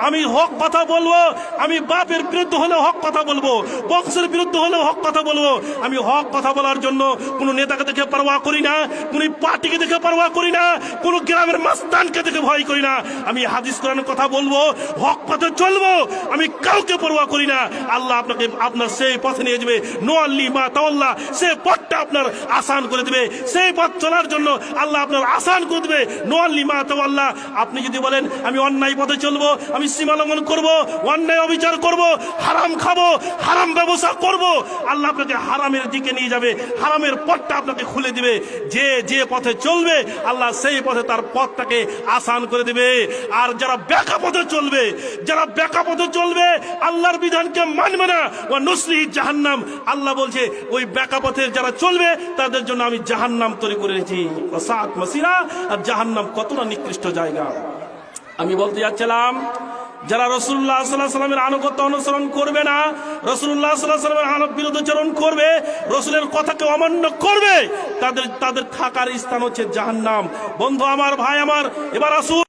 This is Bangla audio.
আমি হক কথা বলবো, আমি বাপের বিরুদ্ধে হলেও হক কথা বলবো, বংশের বিরুদ্ধে হলেও হক কথা বলবো। আমি হক কথা বলার জন্য কোনো নেতাকে দেখে পারওয়া করি না, কোনো পার্টিকে দেখে পারওয়া করি না, কোনো গ্রামের মাস্তানকে দেখে ভয় করি না। আমি হাদিস কোরআনের কথা বলবো, হক পথে চলবো, আমি কাউকে পরোয়া করি না। আল্লাহ আপনাকে আপনার সেই পথে নিয়ে যাবে, নোয়াল্লি মা তাওয়াল্লা, সেই পথটা আপনার আসান করে দেবে। সেই পথ চলার জন্য আল্লাহ আপনার আসান করে দেবে, নোয়াল্লি মা তাওয়াল্লা। আপনি যদি বলেন আমি অন্যায় পথে চলবো, আমি সীমা লঙ্ঘন করবো, অন্যায় অবিচার করবো, হারাম খাবো, হারাম ব্যবসা করবো, আল্লাহ আপনাকে হারামের দিকে নিয়ে যাবে, হারামের পথটা আপনাকে খুলে দিবে। যে যে পথে চলবে আল্লাহ সেই পথে তার পথটাকে আসান করে দেবে। আর যারা বেকা পথে চলবে, যারা বেকা পথে চলবে, আল্লাহর বিধানকে মানবে না, ও নুসলিহি জাহান্নাম। আল্লাহ বলছে ওই বেকা পথে যারা চলবে তাদের জন্য আমি জাহান্নাম তৈরি করে রেখেছি। ওয়াসাআত মাসিরা। আর জাহান্নাম কতটা নিকৃষ্ট জায়গা। আমি বলতে যাচ্ছিলাম, যারা রাসূলুল্লাহ সাল্লাল্লাহু আলাইহি ওয়াসাল্লামের আনুগত্য অনুসরণ করবে না, রাসূলুল্লাহ সাল্লাল্লাহু আলাইহি ওয়াসাল্লামের বিরুদ্ধাচরণ করবে, রাসূলের কথাকে অমান্য করবে, তাদের থাকার স্থান হচ্ছে জাহান্নাম। বন্ধু আমার, ভাই আমার, এবার আসুন